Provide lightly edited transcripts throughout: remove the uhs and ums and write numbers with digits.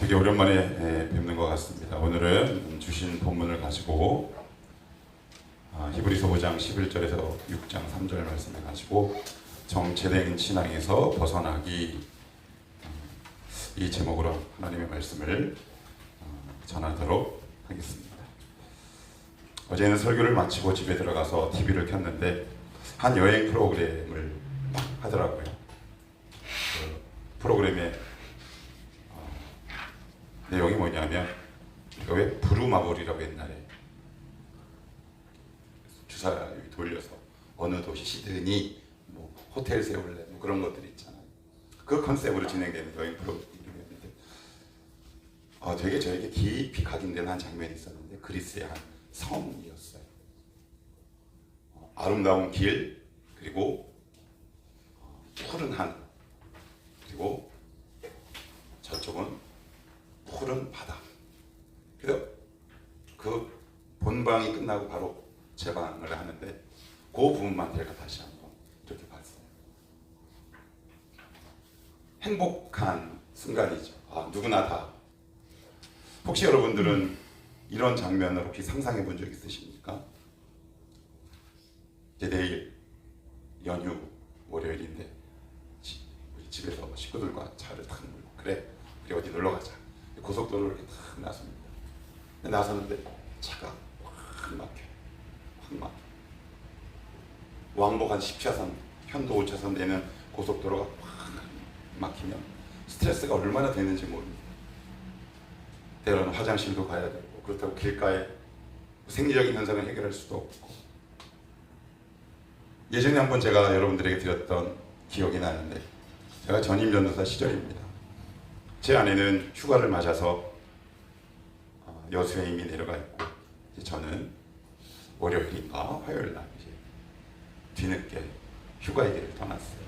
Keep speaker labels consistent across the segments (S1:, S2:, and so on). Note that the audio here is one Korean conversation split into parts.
S1: 되게 오랜만에 뵙는 것 같습니다. 오늘은 주신 본문을 가지고 히브리서 5장 11절에서 6장 3절 말씀을 가지고 정체된 신앙에서 벗어나기, 이 제목으로 하나님의 말씀을 전하도록 하겠습니다. 어제는 설교를 마치고 집에 들어가서 TV를 켰는데 한 여행 프로그램을 하더라고요. 그 프로그램의 내용이 뭐냐면, 왜 부루마블이라고 옛날에 주사 돌려서 어느 도시 시드니 뭐 호텔 세울래 뭐 그런 것들 있잖아요. 그 컨셉으로 진행되는 여행 프로그램인데 되게 저에게 깊이 각인된 한 장면이 있었는데, 그리스의 한 성이었어요. 아름다운 길, 그리고 푸른 하늘, 그리고 저쪽은 푸른 바다. 그래서 그 본방이 끝나고 바로 재방을 하는데 그 부분만 제가 다시 한번 이렇게 봤어요. 행복한 순간이죠. 누구나 다. 혹시 여러분들은 이런 장면을 혹시 상상해 본 적 있으십니까? 이제 내일 연휴 월요일인데 우리 집에서 식구들과 차를 탁 몰고, 그래 우리 어디 놀러 가자. 고속도로를 이렇게 탁 나섭니다. 나서는데 차가 확 막혀요. 확 막혀. 왕복 한 10차선, 편도 5차선 되는 고속도로가 확 막히면 스트레스가 얼마나 되는지 모릅니다. 때로는 화장실도 가야 되고, 그렇다고 길가에 생리적인 현상을 해결할 수도 없고. 예전에 한번 제가 여러분들에게 드렸던 기억이 나는데, 제가 전임 전도사 시절입니다. 제 아내는 휴가를 맞아서 여수에 이미 내려가 있고, 저는 월요일인가 화요일날 이제 뒤늦게 휴가의 길을 떠났어요.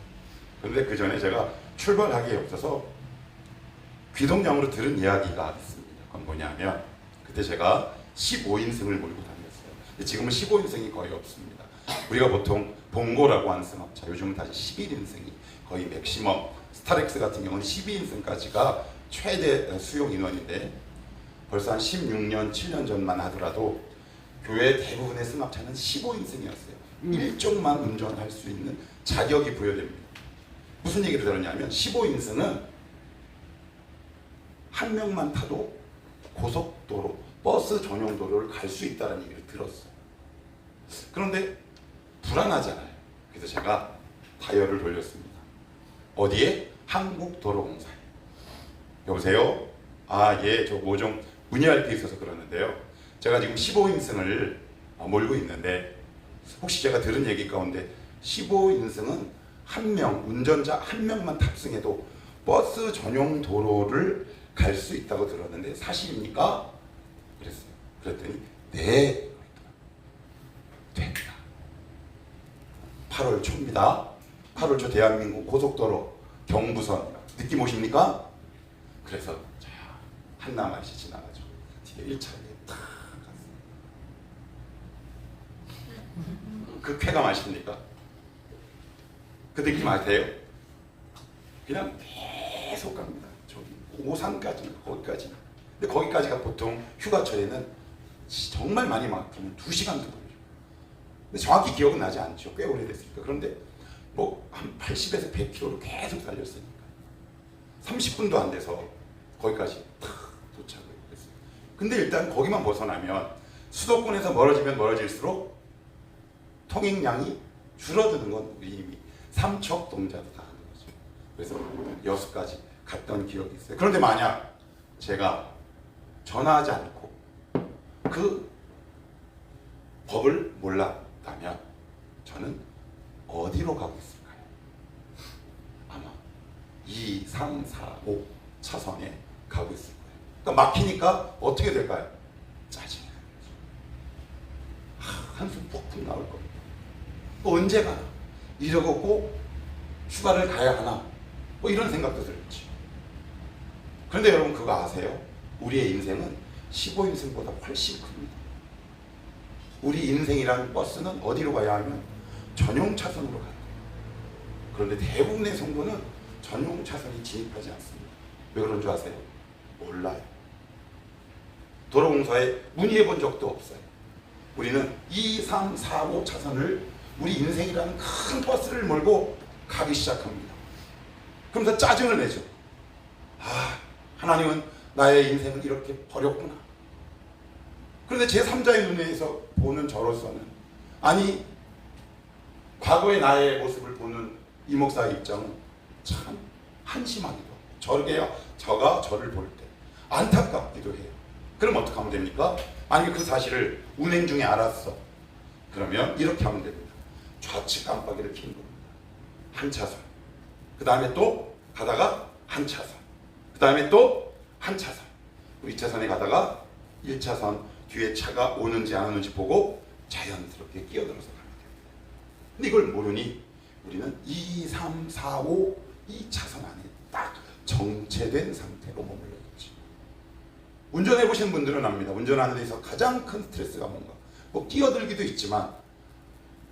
S1: 그런데 그 전에 제가 출발하기에 없어서 귀동량으로 들은 이야기가 있습니다. 그건 뭐냐면, 그때 제가 15인승을 몰고 다녔어요. 근데 지금은 15인승이 거의 없습니다. 우리가 보통 봉고라고 하는 승합차, 요즘은 다시 11인승이 거의 맥시멈, 스타렉스 같은 경우는 12인승까지가 최대 수용 인원인데, 벌써 한 16년, 7년 전만 하더라도 교회 대부분의 승합차는 15인승이었어요. 1종만 운전할 수 있는 자격이 부여됩니다. 무슨 얘기를 들었냐면, 15인승은 한 명만 타도 고속도로, 버스 전용 도로를 갈 수 있다는 얘기를 들었어요. 그런데 불안하잖아요. 그래서 제가 다이얼을 돌렸습니다. 어디에? 한국도로공사에. 여보세요? 예, 저 뭐 좀 문의할 게 있어서 그러는데요. 제가 지금 15인승을 몰고 있는데, 혹시 제가 들은 얘기 가운데 15인승은 한 명, 운전자 한 명만 탑승해도 버스 전용 도로를 갈 수 있다고 들었는데 사실입니까? 그랬어요. 그랬더니 네, 됩니다. 8월 초입니다. 8월 초 대한민국 고속도로 경부선 느낌 오십니까? 그래서 한남아시 지나가죠. 뒤에 1차에 탁 갔어요. 그 쾌감 아십니까? 그 느낌 아세요? 그냥 계속 갑니다. 저기 오산까지, 거기까지. 근데 거기까지가 보통 휴가철에는 정말 많이 막히면 2시간도 걸려요. 근데 정확히 기억은 나지 않죠. 꽤 오래됐으니까. 그런데 뭐 한 80에서 100km로 계속 달렸으니까 30분도 안 돼서 거기까지 탁 도착을 했어요. 근데 일단 거기만 벗어나면 수도권에서 멀어지면 멀어질수록 통행량이 줄어드는 건 우리 이미 삼척동자도 다 하는 거죠. 그래서 여수까지 갔던 기억이 있어요. 그런데 만약 제가 전화하지 않고 그 법을 몰랐다면 저는 어디로 가고 있을까요? 아마 2, 3, 4, 5 차선에 가고 있을 거예요. 그러니까 막히니까 어떻게 될까요? 짜증이 나는 거죠. 한숨 푹푹 나올 겁니다. 언제 가나? 이러고 꼭 휴가를 가야 하나? 뭐 이런 생각도 들었지. 그런데 여러분 그거 아세요? 우리의 인생은 15인승보다 훨씬 큽니다. 우리 인생이라는 버스는 어디로 가야 하면 전용 차선으로 가야 돼요. 그런데 대부분의 성도는 전용 차선이 진입하지 않습니다. 왜 그런 줄 아세요? 몰라요. 도로공사에 문의해 본 적도 없어요. 우리는 2, 3, 4, 5 차선을 우리 인생이라는 큰 버스를 몰고 가기 시작합니다. 그러면서 짜증을 내죠. 아, 하나님은 나의 인생을 이렇게 버렸구나. 그런데 제3자의 눈에서 보는 저로서는, 아니 과거의 나의 모습을 보는 이 목사의 입장은 참 한심하기도 하고, 저가 저를 볼 때 안타깝기도 해요. 그럼 어떻게 하면 됩니까? 만약에 그 사실을 운행 중에 알았어. 그러면 이렇게 하면 됩니다. 좌측 깜빡이를 켜는 겁니다. 한 차선. 그 다음에 또 가다가 한 차선. 그 다음에 또 한 차선. 2차선에 가다가 1차선 뒤에 차가 오는지 안 오는지 보고 자연스럽게 끼어들어서 가면 됩니다. 근데 이걸 모르니 우리는 2, 3, 4, 5 이 차선 안에 딱 정체된 상태로 머물러 있지. 운전해 보신 분들은 압니다. 운전하는 데서 가장 큰 스트레스가 뭔가, 뭐 끼어들기도 있지만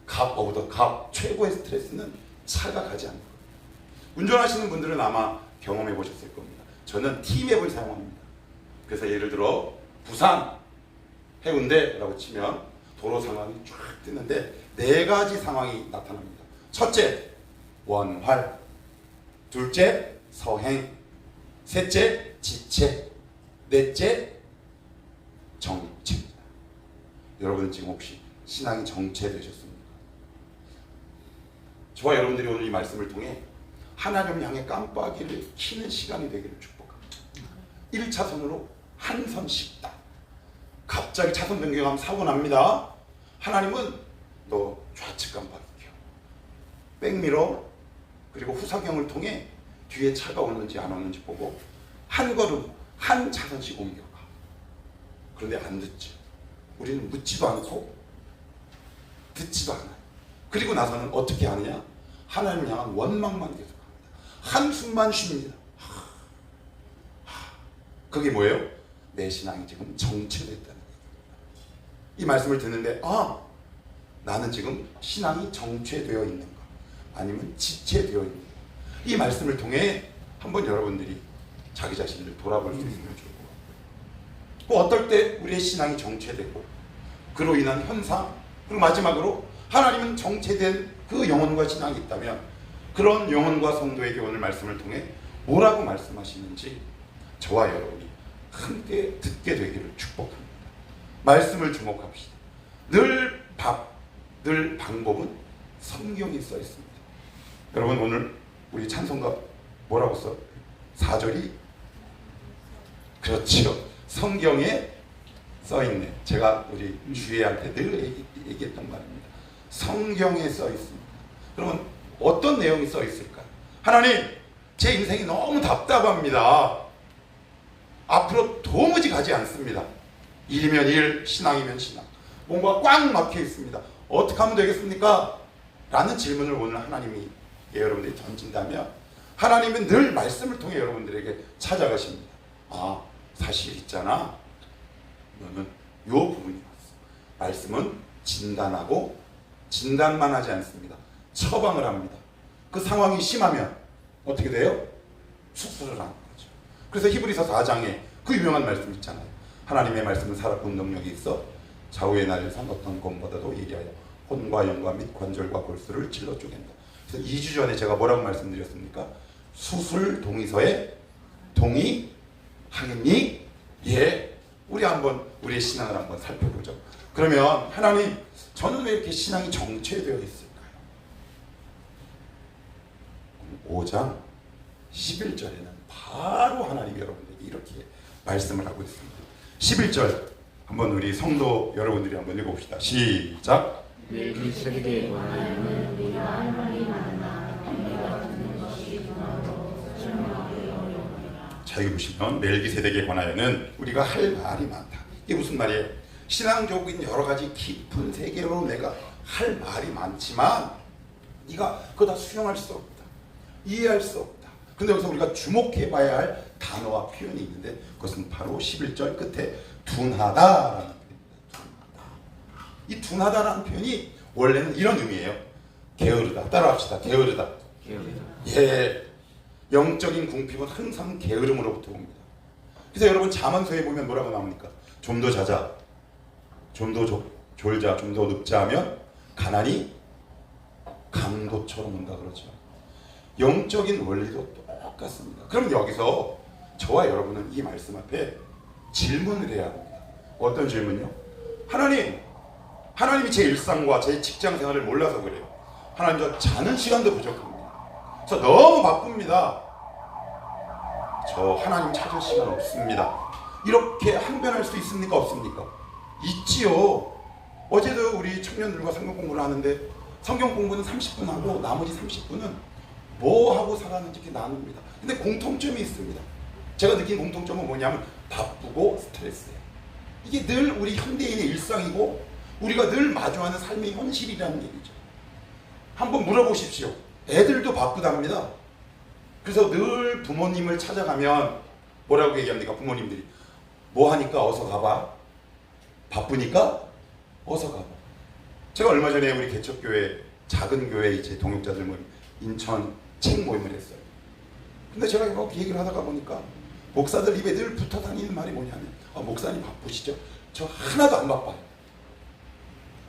S1: 갑 오브 더 갑, 최고의 스트레스는 차가 가지 않는 거예요. 운전하시는 분들은 아마 경험해 보셨을 겁니다. 저는 T맵을 사용합니다. 그래서 예를 들어 부산 해운대라고 치면 도로 상황이 쫙 뜨는데 4가지 상황이 나타납니다. 첫째, 원활. 둘째, 서행. 셋째, 지체. 넷째, 정체입니다. 여러분 지금 혹시 신앙이 정체되셨습니까? 저와 여러분들이 오늘 이 말씀을 통해 하나님을 향해 깜빡이를 켜는 시간이 되기를 축복합니다. 1차선으로 한 선씩 딱. 갑자기 차선 변경하면 사고 납니다. 하나님은 너 좌측 깜빡이 켜. 백미러 그리고 후사경을 통해 뒤에 차가 오는지 안 오는지 보고 한 걸음 한 차선씩 옮겨가. 그런데 안 듣지. 우리는 묻지도 않고 듣지도 않아요. 그리고 나서는 어떻게 하느냐? 하나님을 향한 원망만 계속합니다. 한숨만 쉽니다. 그게 뭐예요? 내 신앙이 지금 정체됐다는 거예요. 이 말씀을 듣는데 나는 지금 신앙이 정체되어 있는가? 아니면 지체되어 있는가? 이 말씀을 통해 한번 여러분들이 자기 자신을 돌아볼 수 있으면 좋을 것 같아요. 어떨 때 우리의 신앙이 정체되고 그로 인한 현상, 그리고 마지막으로 하나님은 정체된 그 영혼과 신앙이 있다면 그런 영혼과 성도에게 오늘 말씀을 통해 뭐라고 말씀하시는지 저와 여러분이 함께 듣게 되기를 축복합니다. 말씀을 주목합시다. 늘 방법은 성경에 써 있습니다. 여러분 오늘 우리 찬송가 뭐라고 써? 4절이 그렇죠. 성경에 써 있네. 제가 우리 주혜한테 늘 얘기했던 말입니다. 성경에 써 있습니다. 그러면 어떤 내용이 써 있을까요? 하나님, 제 인생이 너무 답답합니다. 앞으로 도무지 가지 않습니다. 일이면 일, 신앙이면 신앙. 뭔가 꽉 막혀 있습니다. 어떻게 하면 되겠습니까? 라는 질문을 오늘 하나님이 여러분들이 던진다면 하나님은 늘 말씀을 통해 여러분들에게 찾아가십니다. 사실 있잖아. 너는 요 부분이 왔어. 말씀은 진단하고 진단만 하지 않습니다. 처방을 합니다. 그 상황이 심하면 어떻게 돼요? 수술을 하는 거죠. 그래서 히브리서 4장에 그 유명한 말씀 있잖아요. 하나님의 말씀은 살아본 능력이 있어 좌우의 날에선 어떤 검보다도 예리하여 혼과 영과 및 관절과 골수를 찔러 쪼갠다. 그래서 2주 전에 제가 뭐라고 말씀드렸습니까? 수술 동의서에 동의하겠니? 예. 우리 한번 우리의 신앙을 한번 살펴보죠. 그러면 하나님, 저는 왜 이렇게 신앙이 정체되어 있을까요? 5장 11절에는 바로 하나님이 여러분들에게 이렇게 말씀을 하고 있습니다. 11절 한번 우리 성도 여러분들이 한번 읽어봅시다. 시작.
S2: 멜기세덱에 관하여는 우리가 할 말이 많으나 우리가 듣는 것이 중하고 설명하기 어려우니라.
S1: 자, 여기 보시면 멜기세덱에 관하여는 우리가 할 말이 많다. 이게 무슨 말이에요? 신앙적인 여러 가지 깊은 세계로 내가 할 말이 많지만 네가 그거 다 수용할 수 없다. 이해할 수 없다. 근데 여기서 우리가 주목해 봐야 할 단어와 표현이 있는데 그것은 바로 11절 끝에 둔하다라는 표현입니다. 이 둔하다라는 표현이 원래는 이런 의미예요. 게으르다. 따라합시다. 게으르다. 예, 영적인 궁핍은 항상 게으름으로부터 옵니다. 그래서 여러분 잠언서에 보면 뭐라고 나옵니까? 좀 더 자자, 좀 더 졸자, 좀 더 눕자 하면 가난이 강도처럼 온다 그러죠. 영적인 원리도 똑같습니다. 그럼 여기서 저와 여러분은 이 말씀 앞에 질문을 해야 합니다. 어떤 질문요? 하나님이 제 일상과 제 직장 생활을 몰라서 그래요. 하나님, 저 자는 시간도 부족합니다. 저 너무 바쁩니다. 저 하나님 찾을 시간 없습니다. 이렇게 항변할 수 있습니까? 없습니까? 있지요. 어제도 우리 청년들과 성경 공부를 하는데 성경 공부는 30분 하고 나머지 30분은 뭐 하고 살았는지 이렇게 나눕니다. 근데 공통점이 있습니다. 제가 느낀 공통점은 뭐냐면 바쁘고 스트레스예요. 이게 늘 우리 현대인의 일상이고 우리가 늘 마주하는 삶의 현실이라는 얘기죠. 한번 물어보십시오. 애들도 바쁘답니다. 그래서 늘 부모님을 찾아가면 뭐라고 얘기합니까? 부모님들이 뭐 하니까 어서 가봐. 바쁘니까 어서 가봐. 제가 얼마 전에 우리 개척교회 작은 교회 이제 동역자들 모임 인천 책 모임을 했어요. 근데 제가 이거 얘기를 하다가 보니까 목사들 입에 늘 붙어 다니는 말이 뭐냐면 목사님 바쁘시죠? 저 하나도 안 바빠요.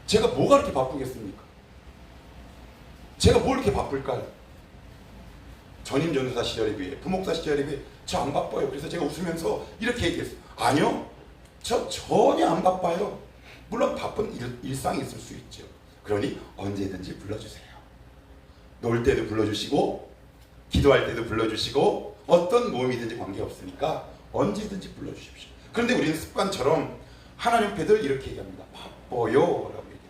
S1: 제가 뭐가 그렇게 바쁘겠습니까? 제가 뭘 이렇게 바쁠까요? 전임 전도사 시절에 비해 부목사 시절에 비해 저 안 바빠요. 그래서 제가 웃으면서 이렇게 얘기했어요. 아니요, 저 전혀 안 바빠요. 물론 바쁜 일상이 있을 수 있죠. 그러니 언제든지 불러주세요. 놀 때도 불러주시고 기도할 때도 불러주시고 어떤 모임이든지 관계없으니까 언제든지 불러주십시오. 그런데 우리는 습관처럼 하나님 앞에 이렇게 얘기합니다. 바빠요 라고 얘기합니다.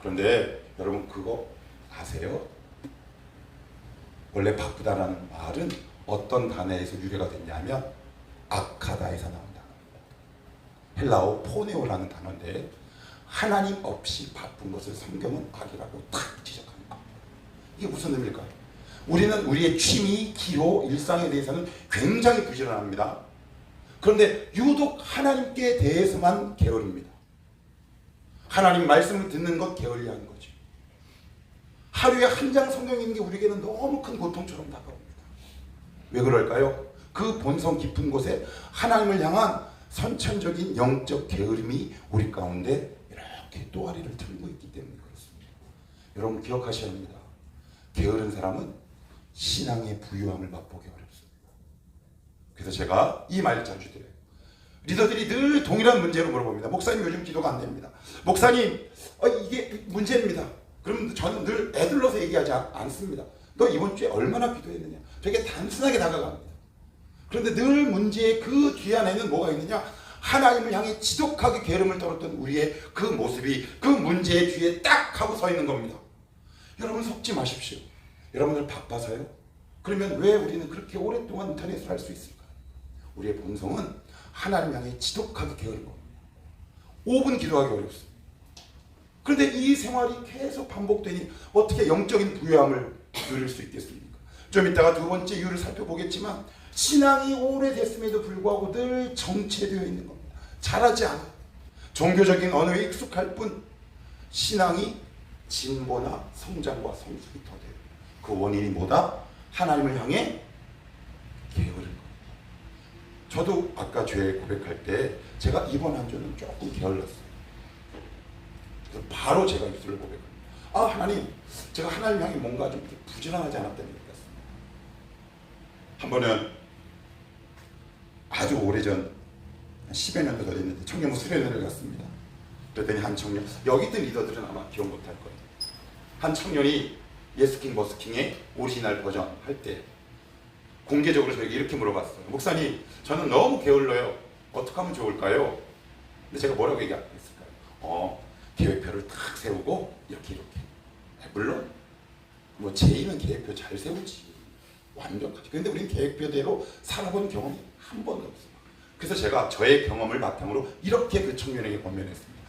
S1: 그런데 여러분 그거 아세요? 원래 바쁘다라는 말은 어떤 단어에서 유래가 됐냐면 아카다에서 나온 단어입니다. 헬라어 포네오라는 단어인데 하나님 없이 바쁜 것을 성경은 악이라고 탁 지적합니다. 이게 무슨 의미일까요? 우리는 우리의 취미, 기호, 일상에 대해서는 굉장히 부지런합니다. 그런데 유독 하나님께 대해서만 게으릅니다. 하나님 말씀을 듣는 것 게을리한 거죠. 하루에 한 장 성경 읽는 게 우리에게는 너무 큰 고통처럼 다가옵니다. 왜 그럴까요? 그 본성 깊은 곳에 하나님을 향한 선천적인 영적 게으름이 우리 가운데 이렇게 또아리를 들고 있기 때문에 그렇습니다. 여러분 기억하셔야 합니다. 게으른 사람은 신앙의 부유함을 맛보기 어렵습니다. 그래서 제가 이 말을 자주 드려요. 리더들이 늘 동일한 문제로 물어봅니다. 목사님 요즘 기도가 안 됩니다. 목사님 이게 문제입니다. 그럼 저는 늘 애들러서 얘기하지 않습니다. 너 이번 주에 얼마나 기도했느냐. 되게 단순하게 다가갑니다. 그런데 늘 문제의 그 뒤 안에는 뭐가 있느냐. 하나님을 향해 지독하게 게으름을 떨었던 우리의 그 모습이 그 문제의 뒤에 딱 하고 서 있는 겁니다. 여러분 속지 마십시오. 여러분들 바빠서요? 그러면 왜 우리는 그렇게 오랫동안 인터넷을 할 수 있을까요? 우리의 본성은 하나님 향해 지독하게 게으른 겁니다. 5분 기도하기 어렵습니다. 그런데 이 생활이 계속 반복되니 어떻게 영적인 부유함을 누릴 수 있겠습니까? 좀 이따가 두 번째 이유를 살펴보겠지만 신앙이 오래됐음에도 불구하고 늘 정체되어 있는 겁니다. 잘하지 않아요. 종교적인 언어에 익숙할 뿐 신앙이 진보나 성장과 성숙이 더 돼요. 그 원인이 뭐다? 하나님을 향해 게으른 겁니다. 저도 아까 죄 고백할 때 제가 이번 한 주는 조금 게을렀어요. 그래서 바로 제가 입술을 고백합니다. 하나님, 제가 하나님 향해 뭔가 좀 부지런하지 않았다는 얘기 같습니다. 한 번은 아주 오래전 10여 년도 더 됐는데 청년부 수련회를 갔습니다. 그랬더니 한 청년, 여기 있던 리더들은 아마 기억 못할 거예요. 한 청년이 예스킹 버스킹의 오리지널 버전 할 때 공개적으로 저에게 이렇게 물어봤어요. 목사님, 저는 너무 게을러요. 어떻게 하면 좋을까요? 근데 제가 뭐라고 얘기했을까요? 계획표를 딱 세우고 이렇게 물론 뭐 제이는 계획표 잘 세우지 완벽하지. 근데 우리는 계획표대로 살아본 경험이 한 번도 없어요. 그래서 제가 저의 경험을 바탕으로 이렇게 그 청년에게 권면했습니다.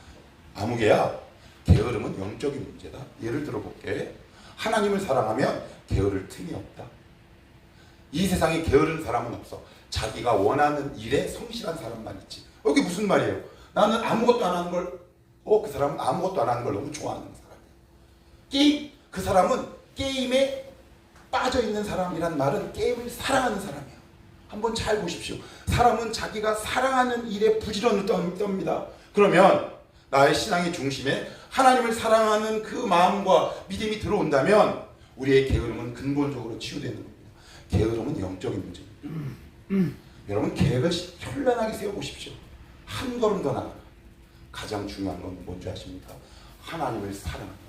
S1: 아무개야, 게으름은 영적인 문제다. 예를 들어 볼게. 하나님을 사랑하면 게으를 틈이 없다. 이 세상에 게으른 사람은 없어. 자기가 원하는 일에 성실한 사람만 있지. 이게 무슨 말이에요? 나는 아무것도 안 하는 걸, 그 사람은 아무것도 안 하는 걸 너무 좋아하는 사람이에요. 그 사람은 게임에 빠져있는 사람이란 말은 게임을 사랑하는 사람이에요. 한번 잘 보십시오. 사람은 자기가 사랑하는 일에 부지런히 떱니다. 그러면 나의 신앙의 중심에 하나님을 사랑하는 그 마음과 믿음이 들어온다면 우리의 게으름은 근본적으로 치유되는 겁니다. 게으름은 영적인 문제입니다. 여러분 계획을 현란하게 세워보십시오. 한 걸음 더 나아가. 가장 중요한 건 뭔지 아십니까? 하나님을 사랑합니다.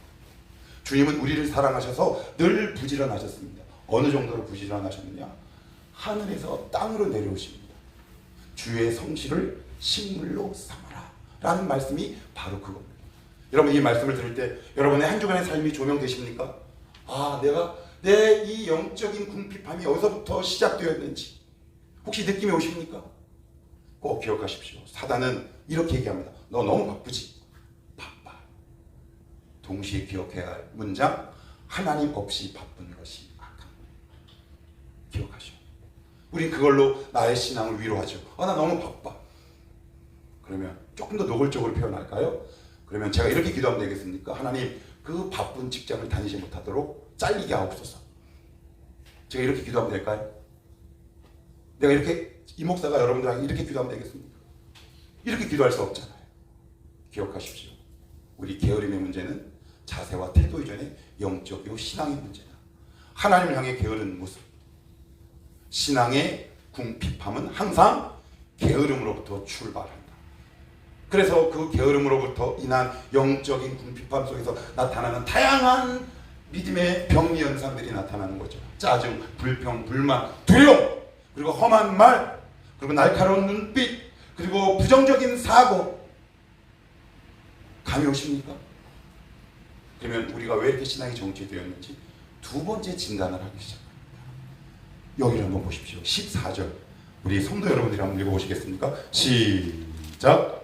S1: 주님은 우리를 사랑하셔서 늘 부지런하셨습니다. 어느 정도로 부지런하셨느냐? 하늘에서 땅으로 내려오십니다. 주의 성실을 식물로 삼아라 라는 말씀이 바로 그겁니다. 여러분 이 말씀을 들을 때 여러분의 한 주간의 삶이 조명되십니까? 아, 내가 내 이 영적인 궁핍함이 어디서부터 시작되었는지 혹시 느낌이 오십니까? 꼭 기억하십시오. 사단은 이렇게 얘기합니다. 너 너무 바쁘지? 바빠. 동시에 기억해야 할 문장, 하나님 없이 바쁜 것이 악한. 기억하시오. 우린 그걸로 나의 신앙을 위로하죠. 나 너무 바빠. 그러면 조금 더 노골적으로 표현할까요? 그러면 제가 이렇게 기도하면 되겠습니까? 하나님, 그 바쁜 직장을 다니지 못하도록 잘리게 하옵소서. 제가 이렇게 기도하면 될까요? 내가 이렇게, 이 목사가 여러분들에게 이렇게 기도하면 되겠습니까? 이렇게 기도할 수 없잖아요. 기억하십시오. 우리 게으름의 문제는 자세와 태도 이전에 영적이고 신앙의 문제다. 하나님을 향해 게으른 모습. 신앙의 궁핍함은 항상 게으름으로부터 출발한다. 그래서 그 게으름으로부터 인한 영적인 궁핍함 속에서 나타나는 다양한 믿음의 병리 현상들이 나타나는 거죠. 짜증, 불평, 불만, 두려움, 그리고 험한 말, 그리고 날카로운 눈빛, 그리고 부정적인 사고. 감이 오십니까? 그러면 우리가 왜 이렇게 신앙이 정체되었는지 두 번째 진단을 하기 시작합니다. 여기를 한번 보십시오. 14절. 우리 성도 여러분들이 한번 읽어보시겠습니까? 시작.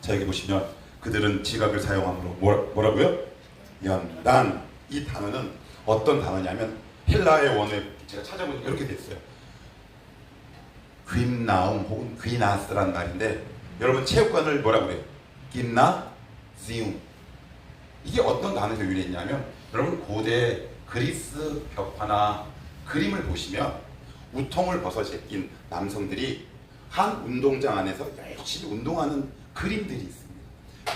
S1: 자, 여기 보시면 그들은 지각을 사용함으로 뭐라고요? 연단. 이 단어는 어떤 단어냐면 헬라의 원어에 제가 찾아보니까 이렇게 됐어요. 귀나움 혹은 귀나스란 말인데 여러분 체육관을 뭐라고 그래요? 김나지움. 이게 어떤 단어에서 유래했냐면 여러분 고대 그리스 벽화나 그림을 보시면 우통을 벗어 제낀 남성들이 한 운동장 안에서 열심히 운동하는 그림들이 있습니다.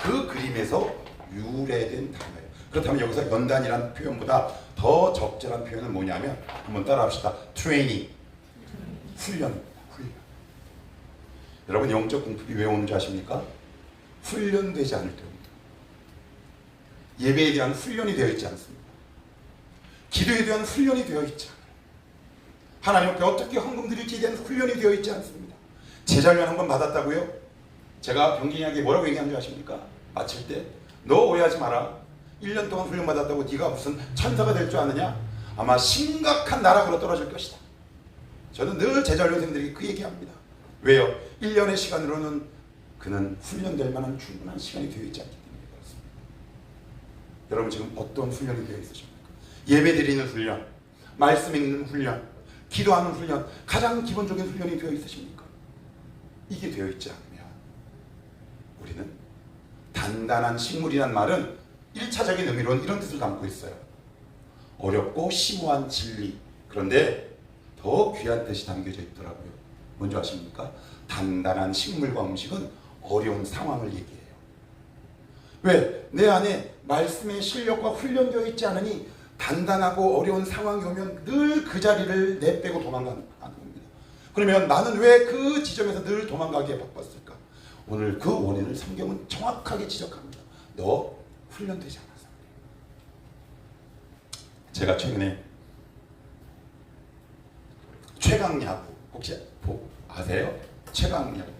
S1: 그 그림에서 유래된 단어예요. 그렇다면 여기서 연단이라는 표현보다 더 적절한 표현은 뭐냐면 한번 따라합시다. 트레이닝, 훈련입니다. 훈련. 여러분 영적 궁핍이 왜 오는지 아십니까? 훈련되지 않을 때입니다. 예배에 대한 훈련이 되어 있지 않습니다. 기도에 대한 훈련이 되어 있지 않아요. 하나님 앞에 어떻게 헌금 드릴지에 대한 훈련이 되어 있지 않습니다. 제자훈련 한번 받았다고요? 제가 병진이에게 뭐라고 얘기한 줄 아십니까? 마칠 때 너 오해하지 마라. 1년 동안 훈련 받았다고 네가 무슨 천사가 될 줄 아느냐? 아마 심각한 나락으로 떨어질 것이다. 저는 늘 제자훈련생들에게 그 얘기합니다. 왜요? 1년의 시간으로는 그는 훈련될 만한 충분한 시간이 되어 있지 않기 때문에 그렇습니다. 여러분 지금 어떤 훈련이 되어 있으십니까? 예배 드리는 훈련, 말씀 읽는 훈련, 기도하는 훈련, 가장 기본적인 훈련이 되어 있으십니까? 이게 되어 있지 않으면 우리는 단단한 식물이란 말은 1차적인 의미로는 이런 뜻을 담고 있어요. 어렵고 심오한 진리. 그런데 더 귀한 뜻이 담겨져 있더라고요. 뭔지 아십니까? 단단한 식물과 음식은 어려운 상황을 얘기해요. 왜? 내 안에 말씀의 실력과 훈련되어 있지 않으니 단단하고 어려운 상황이 오면 늘 그 자리를 내빼고 도망가는 겁니다. 그러면 나는 왜 그 지점에서 늘 도망가기에 바빴을까? 오늘 그 원인을 성경은 정확하게 지적합니다. 너 훈련되지 않아서. 제가 최근에 최강야구 혹시 아세요? 최강야구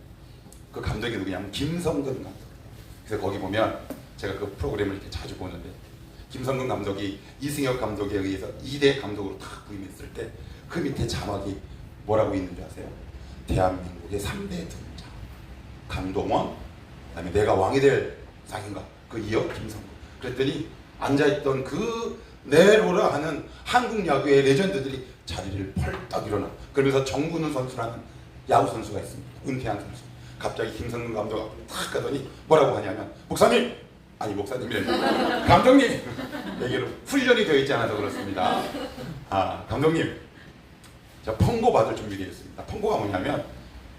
S1: 그 감독이 누구냐면 김성근 감독. 그래서 거기 보면 제가 그 프로그램을 이렇게 자주 보는데 김성근 감독이 이승엽 감독에 의해서 2대 감독으로 딱 부임했을 때 그 밑에 자막이 뭐라고 있는지 아세요? 대한민국의 3대 등장 강동원, 그다음에 내가 왕이 될 상인가 그 이어 김성근. 그랬더니 앉아있던 그 네로라 하는 한국 야구의 레전드들이 자리를 펄떡 일어나. 그러면서 정근우 선수라는 야구 선수가 있습니다. 은퇴한 선수. 갑자기 김성근 감독 앞으로 탁 가더니 뭐라고 하냐면 목사님 아니 목사님이래. 감독님 얘기로 훈련이 되어 있지 않아서 그렇습니다. 감독님 저 펑고 받을 준비되어 있습니다. 펑고가 뭐냐면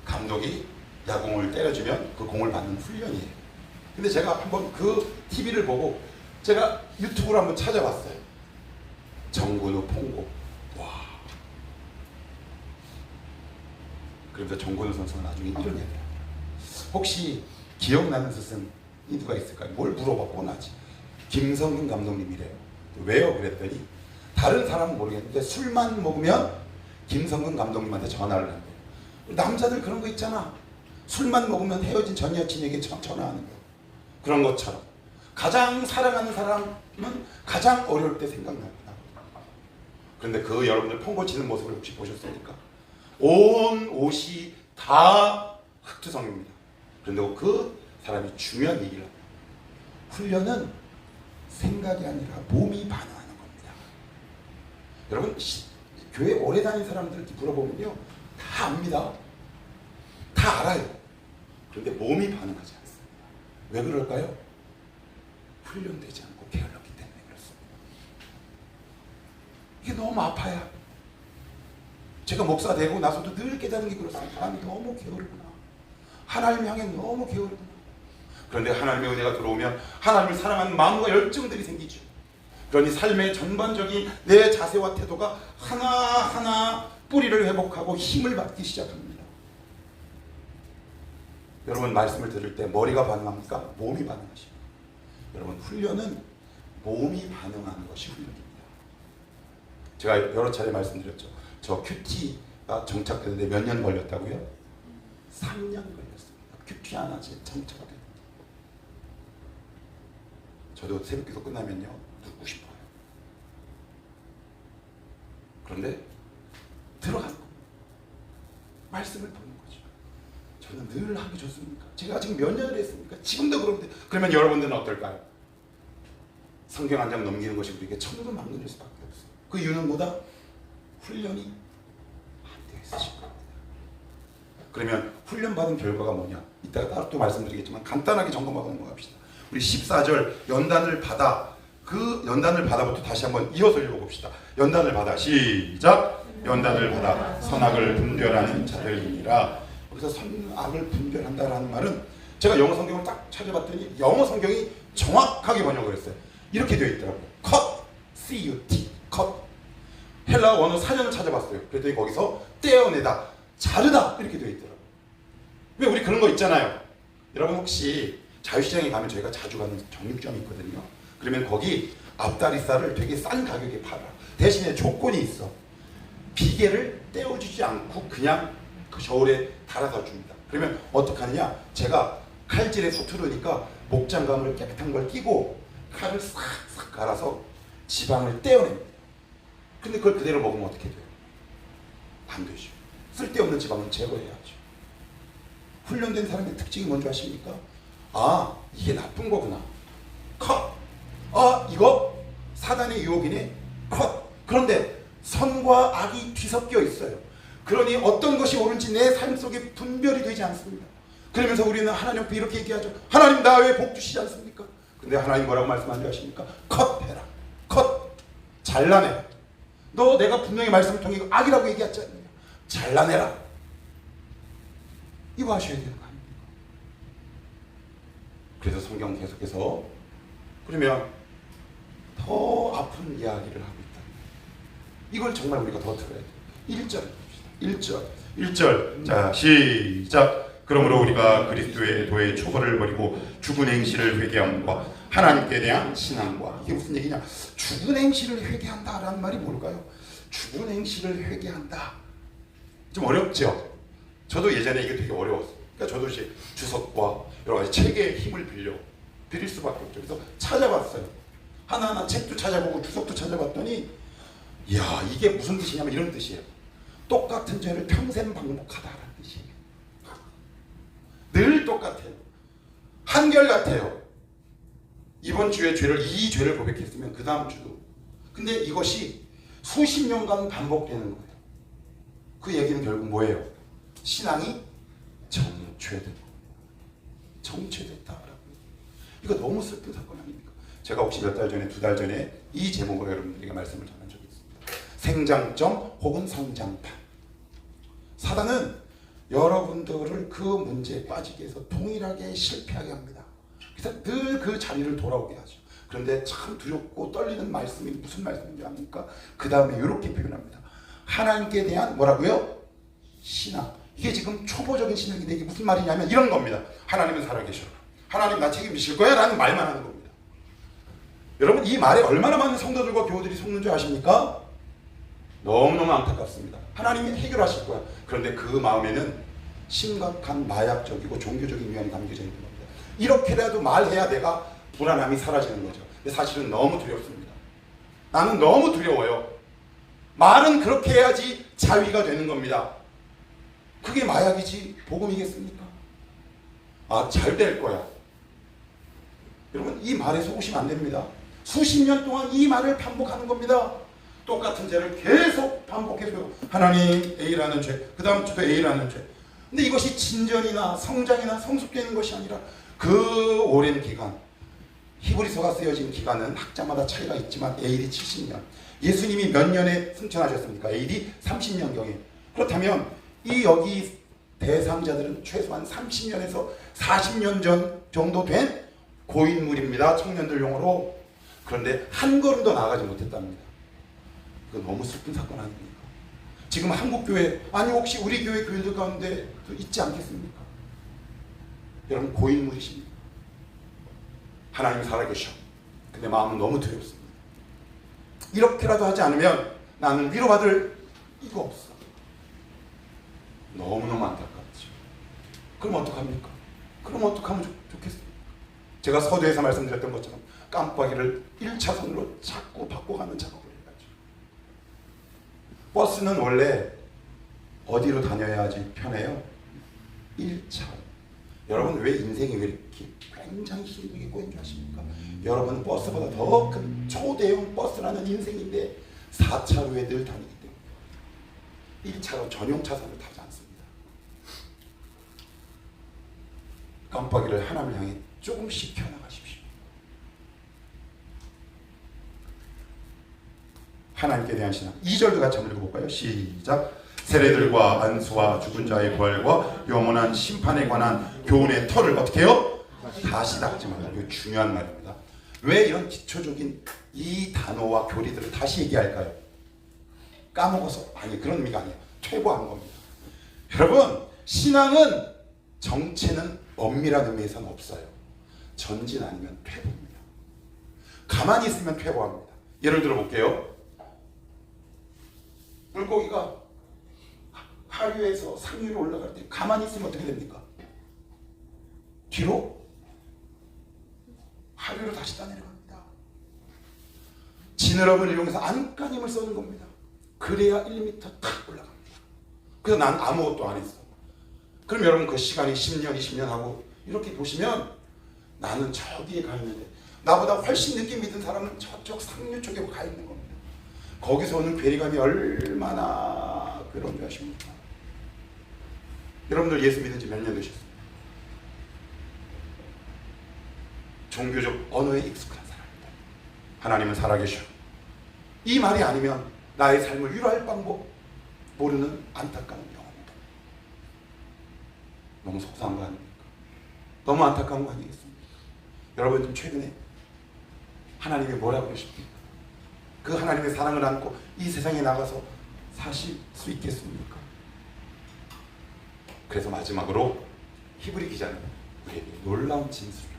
S1: 감독이 야공을 때려주면 그 공을 받는 훈련이에요. 근데 제가 한번 그 TV를 보고 제가 유튜브로 한번 찾아봤어요. 정근우 펑고. 와. 그러면서 정근우 선수가 나중에 이런 얘기를 해요. 혹시 기억나는 스승이 누가 있을까요? 뭘 물어봐 뻔하지. 김성근 감독님이래요. 왜요? 그랬더니 다른 사람은 모르겠는데 술만 먹으면 김성근 감독님한테 전화를 한대요. 남자들 그런 거 있잖아. 술만 먹으면 헤어진 전 여친에게 전화하는 거. 그런 것처럼 가장 사랑하는 사람은 가장 어려울 때 생각납니다. 그런데 그 여러분들 펑고 치는 모습을 혹시 보셨습니까? 온 옷이 다 흑투성입니다. 그런데 그 사람이 중요한 얘기를 합니다. 훈련은 생각이 아니라 몸이 반응하는 겁니다. 여러분 교회 오래 다닌 사람들한테 물어보면요 다 압니다. 다 알아요. 그런데 몸이 반응하지 않습니다. 왜 그럴까요? 훈련되지 않고 게을렀기 때문에 그렇습니다. 이게 너무 아파요. 제가 목사 되고 나서도 늘 깨닫는 게 그렇습니다. 사람이 너무 게으르구나. 하나님 향해 너무 게으르구나. 그런데 하나님의 은혜가 들어오면 하나님을 사랑하는 마음과 열정들이 생기죠. 그러니 삶의 전반적인 내 자세와 태도가 하나하나 뿌리를 회복하고 힘을 받기 시작합니다. 여러분 말씀을 들을 때 머리가 반응합니까? 몸이 반응하십니다. 여러분 훈련은 몸이 반응하는 것이 훈련입니다. 제가 여러 차례 말씀드렸죠. 저 큐티가 정착되는데 몇 년 걸렸다고요? 3년 걸렸습니다. 큐티 하나 정착하게. 저도 새벽기도 끝나면요 눕고 싶어요. 그런데 들어가는 겁니다. 말씀을 보는 거죠. 저는 늘 하기 좋습니까? 제가 지금 몇 년을 했습니까? 지금도 그런데 그러면 여러분들은 어떨까요? 성경 한 장 넘기는 것이 우리에게 천근만근일 수밖에 없어요. 그 이유는 뭐다? 훈련이 안 되어 있으신 겁니다. 그러면 훈련받은 결과가 뭐냐? 이따가 따로 또 말씀드리겠지만 간단하게 점검하고 넘어갑시다. 우리 14절 연단을 받아 그 연단을 받아부터 다시 한번 이어서 읽어봅시다. 연단을 받아 시작. 연단을 받아 선악을 분별하는 자들이니라. 여기서 선악을 분별한다라는 말은 제가 영어 성경을 딱 찾아봤더니 영어 성경이 정확하게 번역을 했어요. 이렇게 되어 있더라고요. cut, C-U-T, cut. 헬라어 원어 사전을 찾아봤어요. 그랬더니 거기서 떼어내다, 자르다 이렇게 되어 있더라고요. 왜 우리 그런 거 있잖아요. 여러분 혹시 자유시장에 가면 저희가 자주 가는 정육점이 있거든요. 그러면 거기 앞다리살을 되게 싼 가격에 팔아. 대신에 조건이 있어. 비계를 떼어주지 않고 그냥 그 저울에 달아서 줍니다. 그러면 어떡하느냐? 제가 칼질에 서투르니까 목장갑을 깨끗한 걸 끼고 칼을 싹싹 갈아서 지방을 떼어냅니다. 근데 그걸 그대로 먹으면 어떻게 돼요? 안 되죠. 쓸데없는 지방은 제거해야죠. 훈련된 사람의 특징이 뭔지 아십니까? 아, 이게 나쁜 거구나. 컷. 아, 이거 사단의 유혹이네. 컷. 그런데 선과 악이 뒤섞여 있어요. 그러니 어떤 것이 옳은지 내 삶 속에 분별이 되지 않습니다. 그러면서 우리는 하나님 앞에 이렇게 얘기하죠. 하나님 나 왜 복 주시지 않습니까? 근데 하나님 뭐라고 말씀하지 아십니까? 컷해라. 컷. 잘라내라. 너 내가 분명히 말씀을 통해 악이라고 얘기했지 않느냐. 잘라내라. 이거 하셔야 되는 거 아닙니까? 그래서 성경 계속해서 그러면 더 아픈 이야기를 하고 있다. 이걸 정말 우리가 더 들어야 돼요. 1절. 1절. 자, 시작. 그러므로 우리가 그리스도의 도의 초벌을 버리고 죽은 행실을 회개함과 하나님께 대한 신앙과 이게 무슨 얘기냐? 죽은 행실을 회개한다라는 말이 뭘까요? 죽은 행실을 회개한다. 좀 어렵죠? 저도 예전에 이게 되게 어려웠어요. 그러니까 저도 이제 주석과 여러 가지 책의 힘을 빌릴 수밖에 없죠. 그래서 찾아봤어요. 하나하나 책도 찾아보고 주석도 찾아봤더니 이야 이게 무슨 뜻이냐면 이런 뜻이에요. 똑같은 죄를 평생 반복하다라는 뜻이에요. 늘 똑같아요. 한결같아요. 이번 주에 이 죄를 고백했으면 그 다음 주도. 근데 이것이 수십 년간 반복되는 거예요. 그 얘기는 결국 뭐예요? 신앙이 정체된 겁니다. 정체됐다라고. 이거 너무 슬픈 사건 아닙니까? 제가 혹시 몇 달 전에, 2달 전에 이 제목으로 여러분들에게 말씀을 전한 적이 있습니다. 생장점 혹은 성장판. 사단은 여러분들을 그 문제에 빠지게 해서 동일하게 실패하게 합니다. 그래서 늘 그 자리를 돌아오게 하죠. 그런데 참 두렵고 떨리는 말씀이 무슨 말씀인지 압니까? 그 다음에 이렇게 표현합니다. 하나님께 대한 뭐라고요? 신앙. 이게 지금 초보적인 신앙인데 이게 무슨 말이냐면 이런 겁니다. 하나님은 살아계셔. 하나님 나 책임지실 거야? 라는 말만 하는 겁니다. 여러분 이 말에 얼마나 많은 성도들과 교우들이 속는 줄 아십니까? 너무너무 안타깝습니다. 하나님이 해결하실 거야. 그런데 그 마음에는 심각한 마약적이고 종교적인 위험이 담겨져 있는 겁니다. 이렇게라도 말해야 내가 불안함이 사라지는 거죠. 근데 사실은 너무 두렵습니다. 나는 너무 두려워요. 말은 그렇게 해야지 자위가 되는 겁니다. 그게 마약이지 복음이겠습니까? 아, 잘 될 거야. 여러분 이 말에 속으시면 안 됩니다. 수십 년 동안 이 말을 반복하는 겁니다. 똑같은 죄를 계속 반복해서 하나님 A라는 죄, 그 다음 주도 A라는 죄. 근데 이것이 진전이나 성장이나 성숙되는 것이 아니라 그 오랜 기간, 히브리서가 쓰여진 기간은 학자마다 차이가 있지만 AD 70년. 예수님이 몇 년에 승천하셨습니까? AD 30년경에. 그렇다면 이 여기 대상자들은 최소한 30년에서 40년 전 정도 된 고인물입니다. 청년들 용어로. 그런데 한 걸음 더 나아가지 못했답니다. 그거 너무 슬픈 사건 아닙니까? 지금 한국교회, 아니 혹시 우리 교회 교인들 가운데 있지 않겠습니까? 여러분 고인물이십니다. 하나님 살아계셔. 근데 마음은 너무 두렵습니다. 이렇게라도 하지 않으면 나는 위로받을 이거 없어. 너무너무 안타깝죠. 그럼 어떡합니까? 그럼 어떡하면 좋겠습니까? 제가 서두에서 말씀드렸던 것처럼 깜빡이를 1차선으로 자꾸 바꿔가는 작업을 해야죠. 버스는 원래 어디로 다녀야지 편해요? 1차. 여러분 왜 인생이 왜 이렇게 굉장히 힘들게 꼬인 줄 아십니까? 여러분 버스보다 더 큰 초대형 버스라는 인생인데 4차로에 늘 다니기 때문에 1차로 전용 차선을 타지 않습니다. 깜빡이를 하나님을 향해 조금씩 켜나가십시오. 하나님께 대한 신앙. 2절도 같이 한번 읽어볼까요? 시작. 세례들과 안수와 죽은 자의 부활과 영원한 심판에 관한 교훈의 터를 어떻게 해요? 다시 닦지 말라. 이거 중요한 말입니다. 왜 이런 기초적인 이 단어와 교리들을 다시 얘기할까요? 까먹어서. 아니 그런 의미가 아니에요. 퇴보한 겁니다. 여러분 신앙은 정체는 엄밀한 의미에서는 없어요. 전진 아니면 퇴보입니다. 가만히 있으면 퇴보합니다. 예를 들어 볼게요. 물고기가 하류에서 상 위로 올라갈 때 가만히 있으면 어떻게 됩니까? 뒤로 하류로 다시 따내려갑니다. 지느러미를 이용해서 안간힘을 써는 겁니다. 그래야 1m 탁 올라갑니다. 그래서 난 아무것도 안 했어. 그럼 여러분 그 시간이 10년, 20년 하고 이렇게 보시면 나는 저기에 가 있는데 나보다 훨씬 늦게 믿은 사람은 저쪽 상류 쪽에 가 있는 겁니다. 거기서 오는 괴리감이 얼마나 그런 줄 아십니까? 여러분들 예수 믿은 지 몇 년 되셨어요? 종교적 언어에 익숙한 사람입니다. 하나님은 살아계셔. 이 말이 아니면 나의 삶을 위로할 방법 모르는 안타까운 영혼입니다. 너무 속상한 거 아닙니까? 너무 안타까운 거 아니겠습니까? 여러분 좀 최근에 하나님이 뭐라고 그러십니까? 그 하나님의 사랑을 안고 이 세상에 나가서 사실 수 있겠습니까? 그래서 마지막으로 히브리 기자는 우리에게 놀라운 진술을,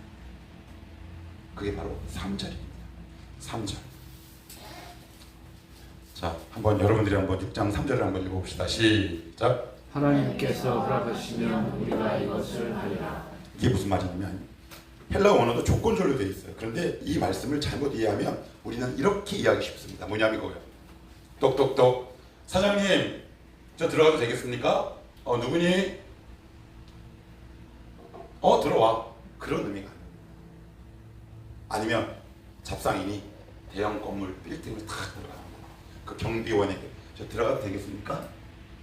S1: 그게 바로 3절입니다. 3절. 자, 한번 여러분들이 한번 6장 3절을 한번 읽어봅시다. 시작.
S2: 하나님께서 허락하시면 우리가 이것을 하리라.
S1: 이게 무슨 말이냐면 헬라어 원어도 조건절로 되어 있어요. 그런데 이 말씀을 잘못 이해하면 우리는 이렇게 이해하기 쉽습니다. 뭐냐면 이거예요. 똑똑똑. 사장님, 저 들어가도 되겠습니까? 누구니? 들어와. 그런 의미가 아니면 잡상인이 대형 건물 빌딩을 탁 들어가는 거예요. 그 경비원에게 저 들어가도 되겠습니까?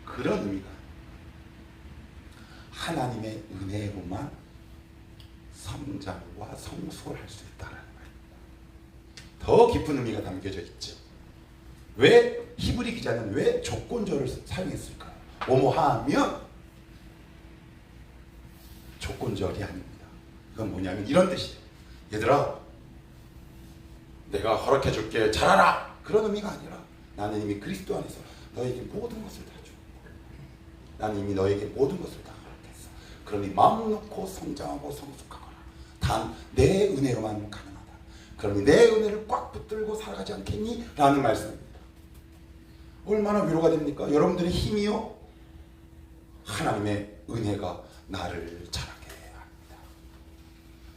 S1: 그런 의미가 하나님의 은혜로만 성장과 성숙을 할 수 있다는 말입니다. 더 깊은 의미가 담겨져 있죠. 왜 히브리 기자는 왜 조건절을 사용했을까요? 뭐뭐 하면 조건절이 아닙니다. 이건 뭐냐면 이런 뜻이에요. 얘들아, 내가 허락해 줄게, 잘하라, 그런 의미가 아니라 나는 이미 그리스도 안에서 너에게 모든 것을 다 줘. 나는 이미 너에게 모든 것을 다 허락했어. 그러니 마음 놓고 성장하고 성숙하거라. 단 내 은혜로만 가능하다. 그러니 내 은혜를 꽉 붙들고 살아가지 않겠니? 라는 말씀입니다. 얼마나 위로가 됩니까? 여러분들의 힘이요, 하나님의 은혜가 나를 자라게 합니다.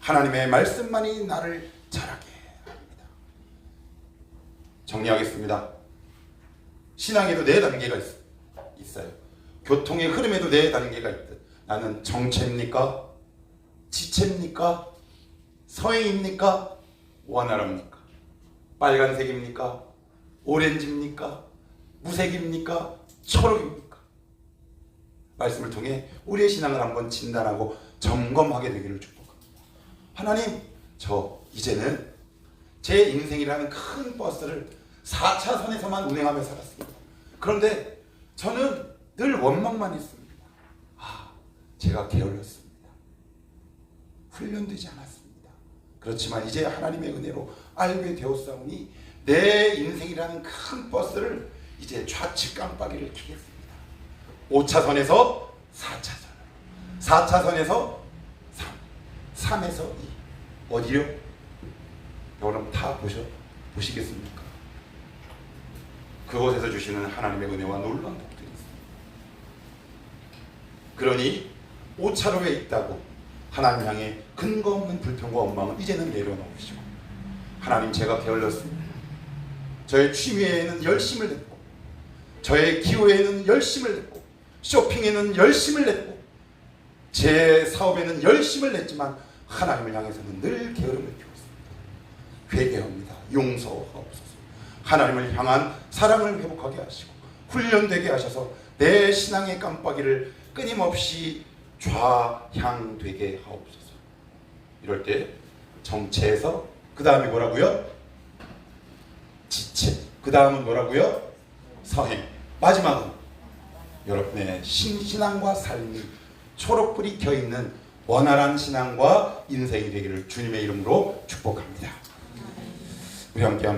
S1: 하나님의 말씀만이 나를 자라게 합니다. 정리하겠습니다. 신앙에도 네 단계가 있어요. 교통의 흐름에도 네 단계가 있듯, 나는 정체입니까? 지체입니까? 서행입니까? 원활합니까? 빨간색입니까? 오렌지입니까? 무색입니까? 초록입니까? 말씀을 통해 우리의 신앙을 한번 진단하고 점검하게 되기를 축복합니다. 하나님, 저 이제는 제 인생이라는 큰 버스를 4차선에서만 운행하며 살았습니다. 그런데 저는 늘 원망만 했습니다. 제가 게을렀습니다. 훈련되지 않았습니다. 그렇지만 이제 하나님의 은혜로 알게 되었사오니 내 인생이라는 큰 버스를 이제 좌측 깜빡이를 켜겠습니다. 5차선에서 4차선, 4차선에서 3, 3에서 2. 어디요? 여러분 다 보시겠습니까? 그곳에서 주시는 하나님의 은혜와 놀라운 복들이 있습니다. 그러니 5차로에 있다고 하나님 향해 근거 없는 불평과 원망은 이제는 내려놓으시고, 하나님, 제가 게을렀습니다. 저의 취미에는 열심을 냈고, 저의 기호에는 열심을 냈고, 쇼핑에는 열심을 냈고, 제 사업에는 열심을 냈지만 하나님을 향해서는 늘 게으름을 피웠습니다. 회개합니다. 용서하옵소서. 하나님을 향한 사랑을 회복하게 하시고 훈련되게 하셔서 내 신앙의 깜빡이를 끊임없이 좌향되게 하옵소서. 이럴 때 정체에서 그 다음에 뭐라고요? 지체. 그 다음은 뭐라고요? 서행. 마지막은 여러분의 신앙과 삶이 초록불이 켜있는 원활한 신앙과 인생이 되기를 주님의 이름으로 축복합니다. 우리 함께 한번